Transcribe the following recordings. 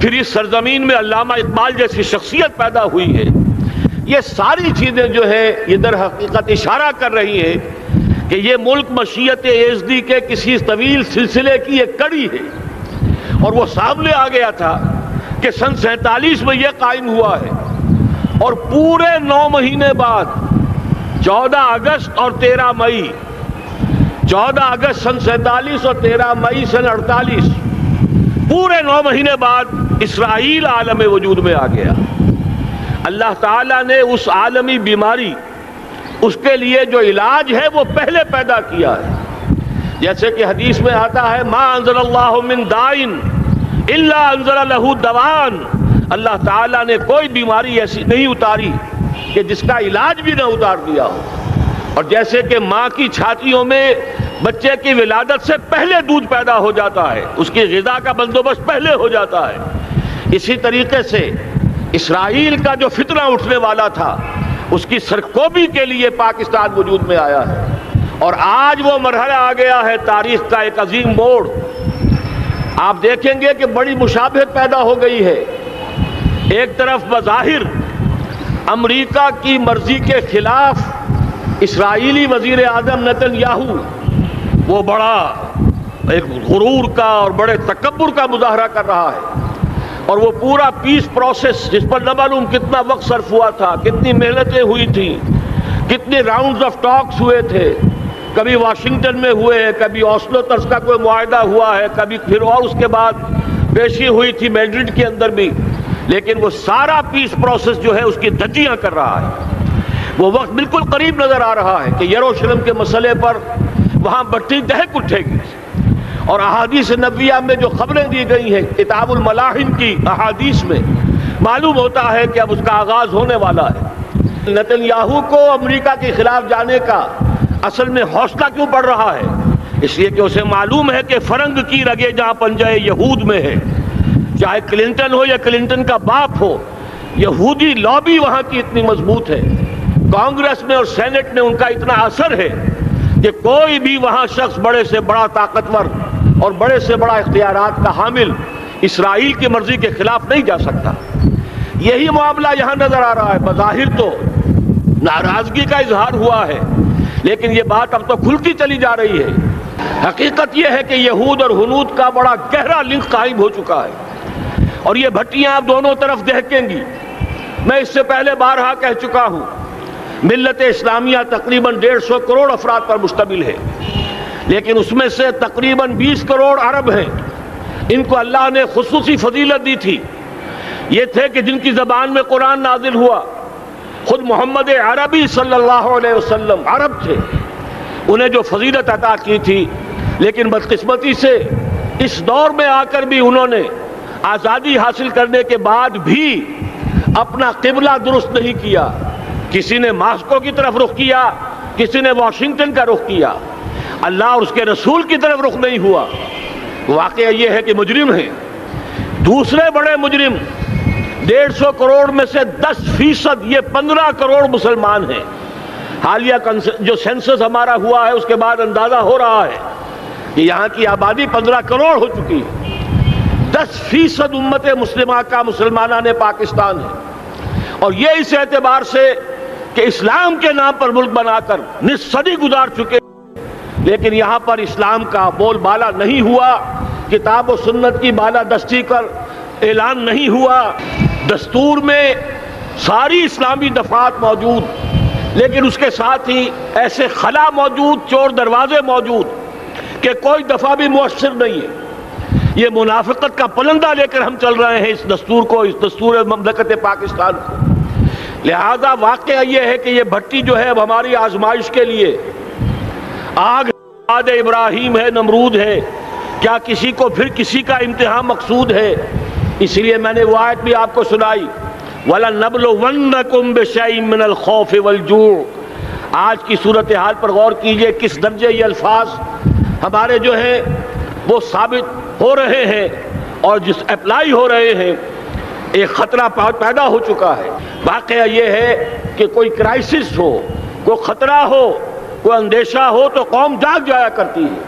پھر اس سرزمین میں علامہ اقبال جیسی شخصیت پیدا ہوئی ہے. یہ ساری چیزیں جو ہے یہ در حقیقت اشارہ کر رہی ہیں کہ یہ ملک مشیت ایزدی کے کسی طویل سلسلے کی ایک کڑی ہے. اور وہ سامنے آ گیا تھا کہ سن 47 میں یہ قائم ہوا ہے، اور پورے 9 مہینے بعد 14 اگست اور 13 مئی، 14 اگست سن 47 اور 13 مئی سن 48، پورے 9 مہینے بعد اسرائیل عالم وجود میں آ گیا. اللہ تعالیٰ نے اس عالمی بیماری، اس کے لیے جو علاج ہے وہ پہلے پیدا کیا ہے. جیسے کہ حدیث میں آتا ہے ما انزل اللہ من دائن الا انزل له دوان، اللہ تعالیٰ نے کوئی بیماری ایسی نہیں اتاری کہ جس کا علاج بھی نہ اتار دیا ہو. اور جیسے کہ ماں کی چھاتیوں میں بچے کی ولادت سے پہلے دودھ پیدا ہو جاتا ہے، اس کی غذا کا بندوبست پہلے ہو جاتا ہے، اسی طریقے سے اسرائیل کا جو فتنہ اٹھنے والا تھا اس کی سرکوبی کے لیے پاکستان وجود میں آیا ہے. اور آج وہ مرحلہ آ گیا ہے، تاریخ کا ایک عظیم موڑ. آپ دیکھیں گے کہ بڑی مشابہت پیدا ہو گئی ہے. ایک طرف بظاہر امریکہ کی مرضی کے خلاف اسرائیلی وزیر اعظم نتن یاہو وہ بڑا ایک غرور کا اور بڑے تکبر کا مظاہرہ کر رہا ہے، اور وہ پورا پیس پروسیس جس پر نہ معلوم کتنا وقت صرف ہوا تھا، کتنی محنتیں ہوئی تھیں، کتنے راؤنڈز آف ٹاکس ہوئے تھے، کبھی واشنگٹن میں ہوئے ہیں، کبھی اوسلو طرز کا کوئی معاہدہ ہوا ہے، کبھی پھر اور اس کے بعد پیشی ہوئی تھی میڈرڈ کے اندر بھی، لیکن وہ سارا پیس پروسیس جو ہے اس کی دھجیاں کر رہا ہے. وہ وقت بالکل قریب نظر آ رہا ہے کہ یروشلم کے مسئلے پر وہاں بٹی دہک اٹھے گی. اور احادیث نبویہ میں جو خبریں دی گئی ہیں کتاب الملاحم کی احادیث میں معلوم ہوتا ہے کہ اب اس کا آغاز ہونے والا ہے. نتن یاہو کو امریکہ کے خلاف جانے کا اصل میں حوصلہ کیوں پڑ رہا ہے؟ اس لیے کہ اسے معلوم ہے کہ فرنگ کی رگیں جہاں پنجہ یہود میں ہے، چاہے کلنٹن ہو یا کلنٹن کا باپ ہو، یہودی لابی وہاں کی اتنی مضبوط ہے، کانگریس میں اور سینٹ میں ان کا اتنا اثر ہے کہ کوئی بھی وہاں شخص بڑے سے بڑا طاقتور اور بڑے سے بڑا اختیارات کا حامل اسرائیل کی مرضی کے خلاف نہیں جا سکتا. یہی معاملہ یہاں نظر آ رہا ہے. بظاہر تو ناراضگی کا اظہار ہوا ہے، لیکن یہ بات اب تو کھلتی چلی جا رہی ہے. حقیقت یہ ہے کہ یہود اور ہنود کا بڑا گہرا لنک قائم ہو چکا ہے، اور یہ بھٹیاں اب دونوں طرف دہکیں گی. میں اس سے پہلے بارہا کہہ چکا ہوں، ملت اسلامیہ تقریباً 150 کروڑ افراد پر مشتمل ہے، لیکن اس میں سے تقریباً 20 کروڑ عرب ہیں. ان کو اللہ نے خصوصی فضیلت دی تھی. یہ تھے کہ جن کی زبان میں قرآن نازل ہوا، خود محمد عربی صلی اللہ علیہ وسلم عرب تھے، انہیں جو فضیلت عطا کی تھی. لیکن بدقسمتی سے اس دور میں آ کر بھی انہوں نے آزادی حاصل کرنے کے بعد بھی اپنا قبلہ درست نہیں کیا. کسی نے ماسکو کی طرف رخ کیا، کسی نے واشنگٹن کا رخ کیا، اللہ اور اس کے رسول کی طرف رخ نہیں ہوا. واقعہ یہ ہے کہ مجرم ہیں. دوسرے بڑے مجرم 150 کروڑ میں سے 10% یہ 15 کروڑ مسلمان ہیں. حالیہ جو سینسس ہمارا ہوا ہے اس کے بعد اندازہ ہو رہا ہے کہ یہاں کی آبادی 15 کروڑ ہو چکی ہے. 10% امت مسلمہ کا مسلمانہ نے پاکستان ہے، اور یہ اس اعتبار سے کہ اسلام کے نام پر ملک بنا کر نصف صدی گزار چکے، لیکن یہاں پر اسلام کا بول بالا نہیں ہوا، کتاب و سنت کی بالا دستی کر اعلان نہیں ہوا. دستور میں ساری اسلامی دفعات موجود، لیکن اس کے ساتھ ہی ایسے خلا موجود، چور دروازے موجود کہ کوئی دفعہ بھی مؤثر نہیں ہے. یہ منافقت کا پلندہ لے کر ہم چل رہے ہیں اس دستور کو، اس دستور مملکت پاکستان کو. لہذا واقعہ یہ ہے کہ یہ بھٹی جو ہے اب ہماری آزمائش کے لیے آگ آد ابراہیم ہے، نمرود ہے. کیا کسی کو پھر کسی کا امتحان مقصود ہے؟ اس لیے میں نے وہ آیت بھی آپ کو سنائی، وَلَنَّبْلُوَنَّكُمْ بِشَيْءٍ مِّنَ الْخَوْفِ وَالْجُوعِ. آج کی صورتحال پر غور کیجئے، کس درجے یہ الفاظ ہمارے جو ہیں وہ ثابت ہو رہے ہیں اور جس اپلائی ہو رہے ہیں. ایک خطرہ پیدا ہو چکا ہے. واقعہ یہ ہے کہ کوئی کرائسس ہو، کوئی خطرہ ہو، کوئی اندیشہ ہو تو قوم جاگ جایا کرتی ہے.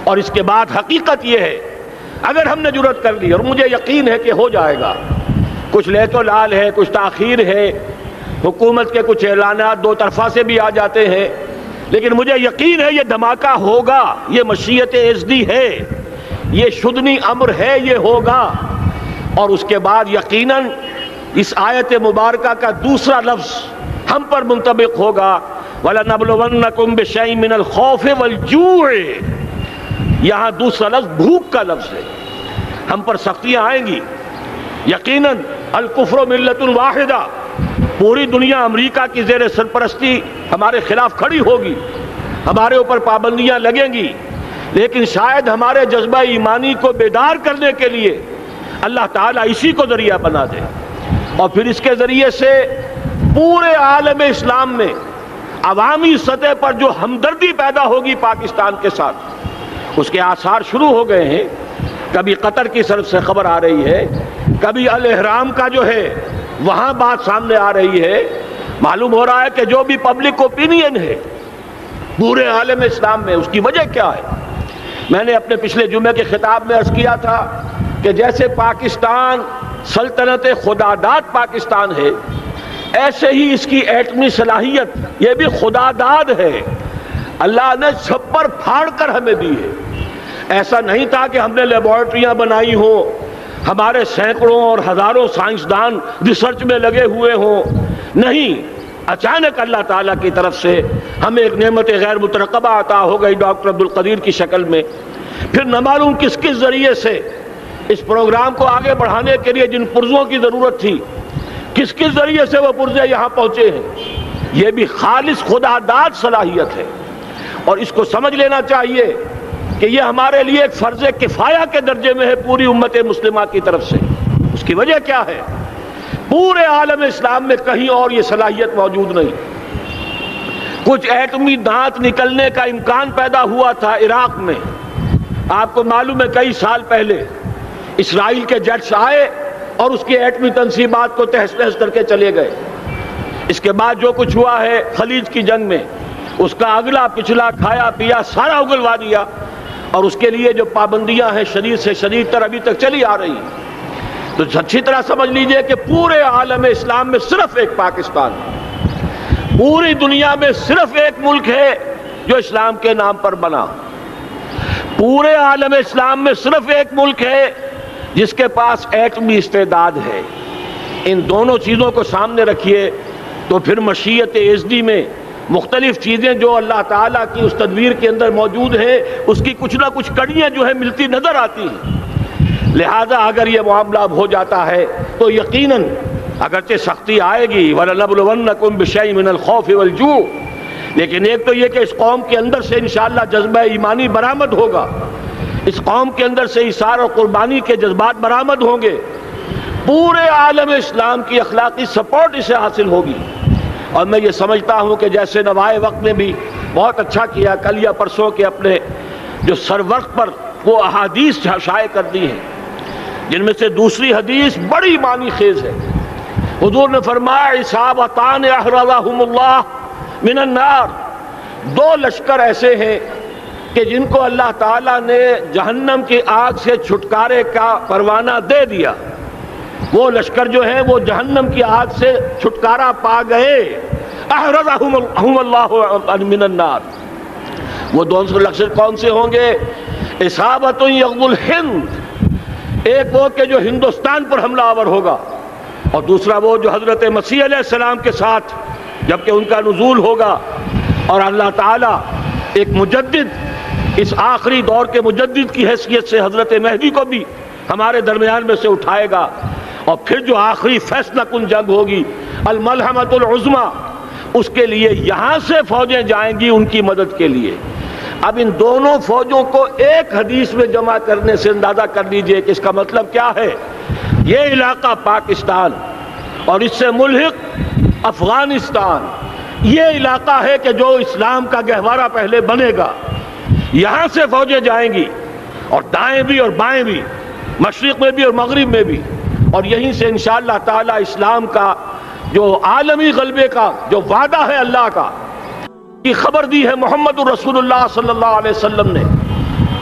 اور اس کے بعد حقیقت یہ ہے اگر ہم نے جرأت کر لی، اور مجھے یقین ہے کہ ہو جائے گا، کچھ لیت و لال ہے، کچھ تاخیر ہے، حکومت کے کچھ اعلانات دو طرفہ سے بھی آ جاتے ہیں، لیکن مجھے یقین ہے یہ دھماکہ ہوگا، یہ مشیت ازدی ہے، یہ شدنی امر ہے، یہ ہوگا۔ اور اس کے بعد یقیناً اس آیت مبارکہ کا دوسرا لفظ ہم پر منطبق ہوگا، وَلَنَبْلُوَنَّكُمْ بِشَيْءٍ مِّنَ الْخَوْفِ وَالْجُوعِ۔ یہاں دوسرا لفظ بھوک کا لفظ ہے، ہم پر سختیاں آئیں گی یقیناً۔ الکفر ملت واحدہ، پوری دنیا امریکہ کی زیر سرپرستی ہمارے خلاف کھڑی ہوگی، ہمارے اوپر پابندیاں لگیں گی، لیکن شاید ہمارے جذبہ ایمانی کو بیدار کرنے کے لیے اللہ تعالیٰ اسی کو ذریعہ بنا دے، اور پھر اس کے ذریعے سے پورے عالم اسلام میں عوامی سطح پر جو ہمدردی پیدا ہوگی پاکستان کے ساتھ، اس کے آثار شروع ہو گئے ہیں۔ کبھی قطر کی طرف سے خبر آ رہی ہے، کبھی الاحرام کا جو ہے وہاں بات سامنے آ رہی ہے۔ معلوم ہو رہا ہے کہ جو بھی پبلک اوپینین ہے پورے عالم اسلام میں، اس کی وجہ کیا ہے؟ میں نے اپنے پچھلے جمعے کے خطاب میں عرض کیا تھا کہ جیسے پاکستان سلطنت خداداد پاکستان ہے، ایسے ہی اس کی ایٹمی صلاحیت یہ بھی خداداد ہے، اللہ نے چھپر پھاڑ کر ہمیں دی ہے۔ ایسا نہیں تھا کہ ہم نے لیبارٹریاں بنائی ہوں، ہمارے سینکڑوں اور ہزاروں سائنسدان ریسرچ میں لگے ہوئے ہوں، نہیں، اچانک اللہ تعالیٰ کی طرف سے ہمیں ایک نعمت غیر مترقبہ عطا ہو گئی ڈاکٹر عبدالقدیر کی شکل میں۔ پھر نہ معلوم کس کس ذریعے سے اس پروگرام کو آگے بڑھانے کے لیے جن پرزوں کی ضرورت تھی، کس کس ذریعے سے وہ پرزے یہاں پہنچے ہیں، یہ بھی خالص خداداد صلاحیت ہے، اور اس کو سمجھ لینا چاہیے کہ یہ ہمارے لیے ایک فرض کفایہ کے درجے میں ہے پوری امت مسلمہ کی طرف سے۔ اس کی وجہ کیا ہے؟ پورے عالم اسلام میں کہیں اور یہ صلاحیت موجود نہیں۔ کچھ ایٹمی دانت نکلنے کا امکان پیدا ہوا تھا عراق میں، آپ کو معلوم ہے کئی سال پہلے اسرائیل کے جیٹس آئے اور اس کی ایٹمی تنصیبات کو تہس نہس کر کے چلے گئے۔ اس کے بعد جو کچھ ہوا ہے خلیج کی جنگ میں، اس کا اگلا پچھلا کھایا پیا سارا اگلوا دیا، اور اس کے لیے جو پابندیاں ہیں شدید سے شدید تر ابھی تک چلی آ رہی ہیں۔ تو اچھی طرح سمجھ لیجئے کہ پورے عالم اسلام میں صرف ایک پاکستان ہے، پوری دنیا میں صرف ایک ملک ہے جو اسلام کے نام پر بنا، پورے عالم اسلام میں صرف ایک ملک ہے جس کے پاس ایٹمی استعداد ہے۔ ان دونوں چیزوں کو سامنے رکھیے تو پھر مشیت ازدی میں مختلف چیزیں جو اللہ تعالیٰ کی اس تدبیر کے اندر موجود ہیں، اس کی کچھ نہ کچھ کڑیاں جو ہے ملتی نظر آتی ہیں۔ لہذا اگر یہ معاملہ اب ہو جاتا ہے تو یقیناً اگرچہ سختی آئے گی، وَلَنَبْلُوَنَّكُمْ بِشَيْءٍ مِّنَ الْخَوْفِ وَالْجُوعِ، لیکن ایک تو یہ کہ اس قوم کے اندر سے انشاءاللہ جذبہ ایمانی برآمد ہوگا، اس قوم کے اندر سے ایثار اور قربانی کے جذبات برآمد ہوں گے، پورے عالم اسلام کی اخلاقی سپورٹ اسے حاصل ہوگی۔ اور میں یہ سمجھتا ہوں کہ جیسے نوائے وقت نے بھی بہت اچھا کیا، کل یا پرسوں کے اپنے جو سر وقت پر وہ احادیث شائع کر دی ہیں، جن میں سے دوسری حدیث بڑی معنی خیز ہے۔ حضور نے فرمایا اصابتان احرزہم اللہ من النار، دو لشکر ایسے ہیں کہ جن کو اللہ تعالیٰ نے جہنم کی آگ سے چھٹکارے کا پروانہ دے دیا، وہ لشکر جو ہیں وہ جہنم کی آگ سے چھٹکارا پا گئے، احرزہم اللہ من النار۔ وہ دونوں لشکر کون سے ہوں گے؟ اصابت یغزو الہند، ایک وہ کہ جو ہندوستان پر حملہ آور ہوگا، اور دوسرا وہ جو حضرت مسیح علیہ السلام کے ساتھ جبکہ ان کا نزول ہوگا، اور اللہ تعالیٰ ایک مجدد، اس آخری دور کے مجدد کی حیثیت سے حضرت مہدی کو بھی ہمارے درمیان میں سے اٹھائے گا، اور پھر جو آخری فیصلہ کن جنگ ہوگی الملحمۃ العظمیٰ، اس کے لیے یہاں سے فوجیں جائیں گی ان کی مدد کے لیے۔ اب ان دونوں فوجوں کو ایک حدیث میں جمع کرنے سے اندازہ کر لیجئے کہ اس کا مطلب کیا ہے۔ یہ علاقہ پاکستان اور اس سے ملحق افغانستان، یہ علاقہ ہے کہ جو اسلام کا گہوارہ پہلے بنے گا، یہاں سے فوجیں جائیں گی، اور دائیں بھی اور بائیں بھی، مشرق میں بھی اور مغرب میں بھی، اور یہیں سے انشاءاللہ تعالی اسلام کا جو عالمی غلبے کا جو وعدہ ہے اللہ کا، کی خبر دی ہے محمد رسول اللہ صلی اللہ علیہ وسلم نے،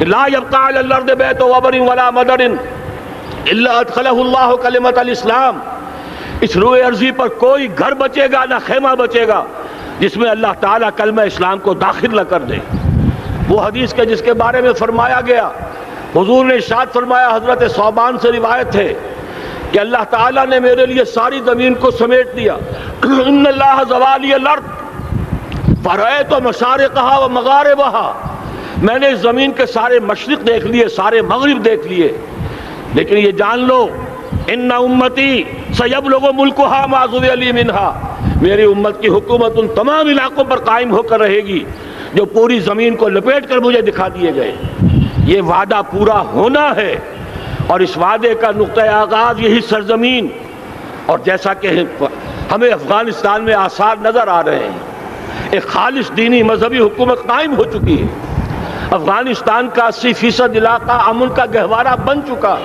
لا يبقى على الارض بیت وبر ولا مدر الا ادخلہ اللہ کلمۃ الاسلام، اس روئے ارضی پر کوئی گھر بچے گا نہ خیمہ بچے گا جس میں اللہ تعالیٰ کلمہ اسلام کو داخل نہ کر دے۔ وہ حدیث کے جس کے بارے میں فرمایا گیا، حضور نے ارشاد فرمایا، حضرت ثوبان سے روایت ہے کہ اللہ تعالیٰ نے میرے لیے ساری زمین کو سمیٹ دیا۔ ان اللہ زوالی الارض فرأیت مشارقہا و مغاربہا، میں نے اس زمین کے سارے مشرق دیکھ لیے، سارے مغرب دیکھ لیے، لیکن یہ جان لو ان امتی سیبلغ ملکہا ما ظوی لی منہا، میری امت کی حکومت ان تمام علاقوں پر قائم ہو کر رہے گی جو پوری زمین کو لپیٹ کر مجھے دکھا دیے گئے۔ یہ وعدہ پورا ہونا ہے، اور اس وعدے کا نقطہ آغاز یہی سرزمین، اور جیسا کہ ہمیں افغانستان میں آثار نظر آ رہے ہیں، ایک خالص دینی مذہبی حکومت قائم ہو چکی ہے۔ افغانستان کا 80% علاقہ امن کا گہوارہ بن چکا،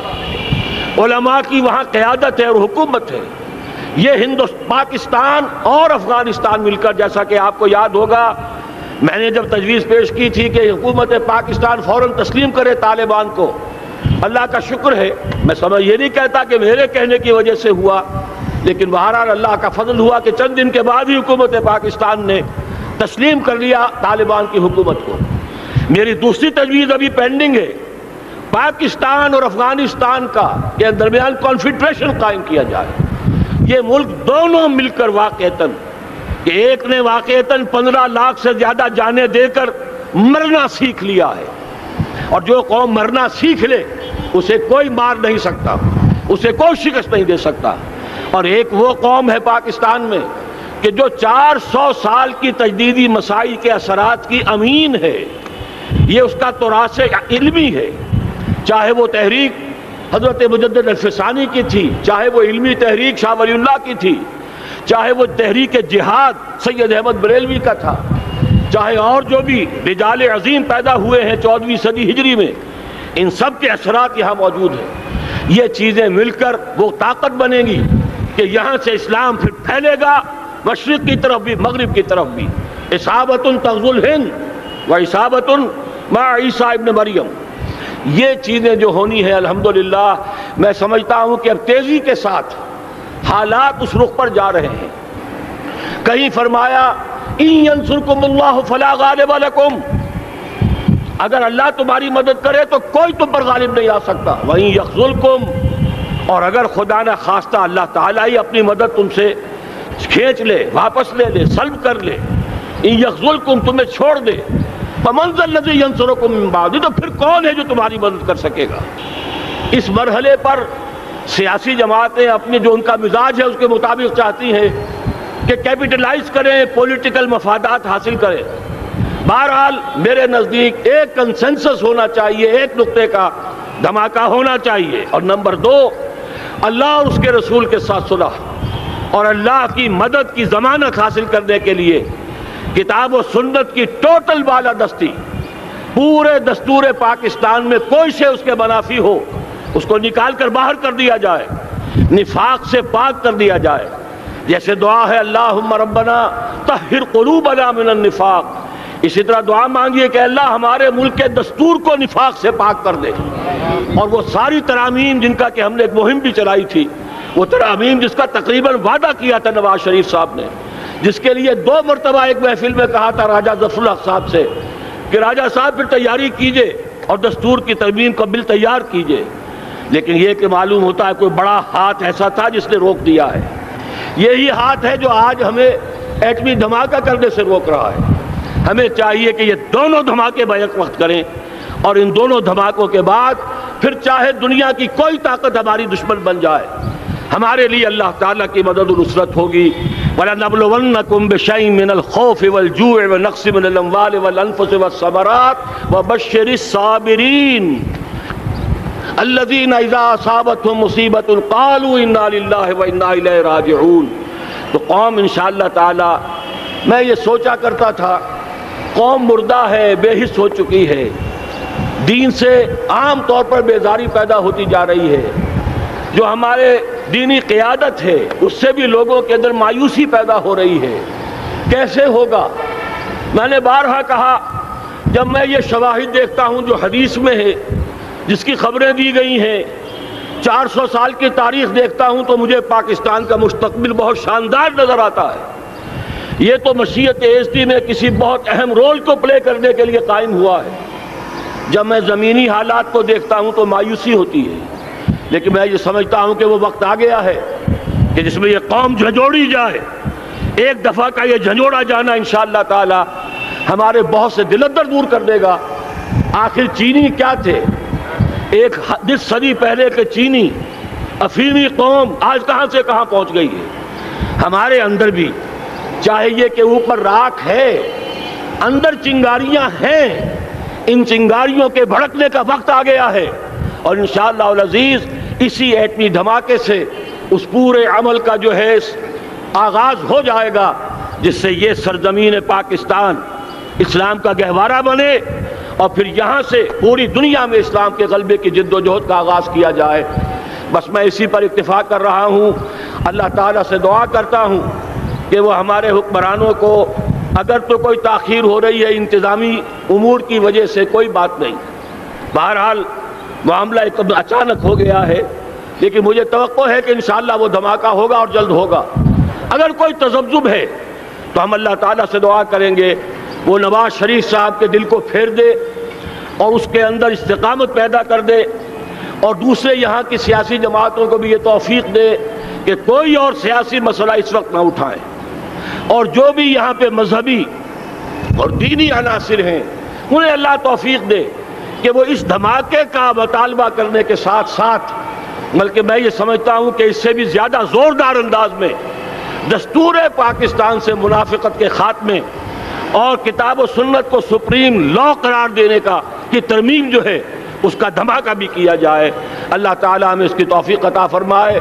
علماء کی وہاں قیادت ہے اور حکومت ہے۔ یہ پاکستان اور افغانستان مل کر، جیسا کہ آپ کو یاد ہوگا میں نے جب تجویز پیش کی تھی کہ حکومت پاکستان فوراً تسلیم کرے طالبان کو، اللہ کا شکر ہے، میں یہ نہیں کہتا کہ میرے کہنے کی وجہ سے ہوا، لیکن بہرحال اللہ کا فضل ہوا کہ چند دن کے بعد ہی حکومت پاکستان نے تسلیم کر لیا طالبان کی حکومت کو۔ میری دوسری تجویز ابھی پینڈنگ ہے، پاکستان اور افغانستان کا کے درمیان کانفیڈریشن قائم کیا جائے۔ یہ ملک دونوں مل کر واقعتاً، کہ ایک نے واقعتاً 15 لاکھ سے زیادہ جانیں دے کر مرنا سیکھ لیا ہے، اور جو قوم مرنا سیکھ لے اسے کوئی مار نہیں سکتا، اسے کوئی شکست نہیں دے سکتا، اور ایک وہ قوم ہے پاکستان میں کہ جو 400 سال کی تجدیدی مسائی کے اثرات کی امین ہے، یہ اس کا تراث علمی ہے، چاہے وہ تحریک حضرت مجدد الفسانی کی تھی، چاہے وہ علمی تحریک شاہ ولی اللہ کی تھی، چاہے وہ تحریک جہاد سید احمد بریلوی کا تھا، چاہے اور جو بھی رجال عظیم پیدا ہوئے ہیں 14ویں صدی ہجری میں، ان سب کے اثرات یہاں موجود ہیں۔ یہ چیزیں مل کر وہ طاقت بنے گی کہ یہاں سے اسلام پھر پھیلے گا، مشرق کی طرف بھی مغرب کی طرف بھی۔ اصابۃ تغزو الہند و اصابۃ مع عیسیٰ ابن مریم، یہ چیزیں جو ہونی ہیں الحمدللہ میں سمجھتا ہوں کہ اب تیزی کے ساتھ حالات اس رخ پر جا رہے ہیں۔ کہیں فرمایا ان ینصرکم اللہ فلا غالب لکم، اگر اللہ تمہاری مدد کرے تو کوئی تم پر غالب نہیں آ سکتا، وہیں یخذلکم، اور اگر خدا نہ خواستہ اللہ تعالیٰ ہی اپنی مدد تم سے کھینچ لے، واپس لے لے، سلب کر لے، ان یخذلکم، تمہیں چھوڑ دے، فمن ذا الذی ینصرکم من بعد، تو پھر کون ہے جو تمہاری مدد کر سکے گا۔ اس مرحلے پر سیاسی جماعتیں اپنے جو ان کا مزاج ہے اس کے مطابق چاہتی ہیں کہ کیپٹلائز کریں، پولیٹیکل مفادات حاصل کریں۔ بہرحال میرے نزدیک ایک کنسنسس ہونا چاہیے، ایک نقطے کا دھماکہ ہونا چاہیے، اور نمبر 2 اللہ اور اس کے رسول کے ساتھ صلح اور اللہ کی مدد کی ضمانت حاصل کرنے کے لیے کتاب و سنت کی ٹوٹل بالادستی، پورے دستور پاکستان میں کوئی شے اس کے منافی ہو اس کو نکال کر باہر کر دیا جائے، نفاق سے پاک کر دیا جائے۔ جیسے دعا ہے اللہم ربنا طہر قلوبنا من النفاق، اسی طرح دعا مانگیے کہ اللہ ہمارے ملک کے دستور کو نفاق سے پاک کر دے، اور وہ ساری ترامیم جن کا کہ ہم نے ایک مہم بھی چلائی تھی، وہ ترامیم جس کا تقریباً وعدہ کیا تھا نواز شریف صاحب نے، جس کے لیے 2 مرتبہ ایک محفل میں کہا تھا راجہ ظفر الحق صاحب سے کہ راجہ صاحب پھر تیاری کیجئے اور دستور کی ترمیم کا بل تیار کیجئے، لیکن یہ کہ معلوم ہوتا ہے کوئی بڑا ہاتھ ایسا تھا جس نے روک دیا ہے۔ یہی ہاتھ ہے جو آج ہمیں ایٹمی دھماکہ کرنے سے روک رہا ہے۔ ہمیں چاہیے کہ یہ دونوں دھماکے بیک وقت کریں، اور ان دونوں دھماکوں کے بعد پھر چاہے دنیا کی کوئی طاقت ہماری دشمن بن جائے، ہمارے لیے اللہ تعالیٰ کی مدد و نصرت ہوگی۔ وَلَنَبْلُوَنَّكُمْ بِشَيْءٍ مِّنَ الْخَوْفِ وَالْجُوعِ وَنَقْصٍ مِّنَ الْأَمْوَالِ وَالْأَنفُسِ وَالثَّمَرَاتِ وَبَشِّرِ الصَّابِرِينَ الَّذِينَ إِذَا أَصَابَتْهُم مُّصِيبَةٌ قَالُوا إِنَّا لِلَّهِ وَإِنَّا إِلَيْهِ رَاجِعُونَ۔ تو قوم انشاءاللہ تعالی، میں یہ سوچا کرتا تھا قوم مردہ ہے، بے حس ہو چکی ہے، دین سے عام طور پر بیزاری پیدا ہوتی جا رہی ہے، جو ہمارے دینی قیادت ہے اس سے بھی لوگوں کے اندر مایوسی پیدا ہو رہی ہے۔ کیسے ہوگا؟ میں نے بارہا کہا جب میں یہ شواہد دیکھتا ہوں جو حدیث میں ہے، جس کی خبریں دی گئی ہیں، 400 سال کی تاریخ دیکھتا ہوں، تو مجھے پاکستان کا مستقبل بہت شاندار نظر آتا ہے۔ یہ تو مشیت ایزدی میں کسی بہت اہم رول کو پلے کرنے کے لیے قائم ہوا ہے۔ جب میں زمینی حالات کو دیکھتا ہوں تو مایوسی ہوتی ہے، لیکن میں یہ سمجھتا ہوں کہ وہ وقت آ گیا ہے کہ جس میں یہ قوم جھنجھوڑی جائے۔ ایک دفعہ کا یہ جھنجھوڑا جانا انشاءاللہ تعالی ہمارے بہت سے دل اندر دور کر دے گا۔ آخر چینی کیا تھے؟ ایک 10 صدی پہلے کے چینی افریقی قوم آج کہاں سے کہاں پہنچ گئی ہے۔ ہمارے اندر بھی چاہے یہ کہ اوپر راکھ ہے، اندر چنگاریاں ہیں، ان چنگاریوں کے بھڑکنے کا وقت آ گیا ہے، اور انشاءاللہ العزیز اسی ایٹمی دھماکے سے اس پورے عمل کا جو ہے آغاز ہو جائے گا، جس سے یہ سرزمین پاکستان اسلام کا گہوارہ بنے، اور پھر یہاں سے پوری دنیا میں اسلام کے غلبے کی جد و جہد کا آغاز کیا جائے۔ بس میں اسی پر اتفاق کر رہا ہوں۔ اللہ تعالیٰ سے دعا کرتا ہوں کہ وہ ہمارے حکمرانوں کو، اگر تو کوئی تاخیر ہو رہی ہے انتظامی امور کی وجہ سے، کوئی بات نہیں، بہرحال معاملہ ایک اچانک ہو گیا ہے، لیکن مجھے توقع ہے کہ انشاءاللہ وہ دھماکہ ہوگا اور جلد ہوگا۔ اگر کوئی تذبذب ہے تو ہم اللہ تعالیٰ سے دعا کریں گے وہ نواز شریف صاحب کے دل کو پھیر دے اور اس کے اندر استقامت پیدا کر دے، اور دوسرے یہاں کی سیاسی جماعتوں کو بھی یہ توفیق دے کہ کوئی اور سیاسی مسئلہ اس وقت نہ اٹھائیں، اور جو بھی یہاں پہ مذہبی اور دینی عناصر ہیں انہیں اللہ توفیق دے کہ وہ اس دھماکے کا مطالبہ کرنے کے ساتھ ساتھ، بلکہ میں یہ سمجھتا ہوں کہ اس سے بھی زیادہ زوردار انداز میں دستور پاکستان سے منافقت کے خاتمے اور کتاب و سنت کو سپریم لا قرار دینے کی ترمیم جو ہے اس کا دھماکہ بھی کیا جائے۔ اللہ تعالیٰ ہمیں اس کی توفیق عطا فرمائے۔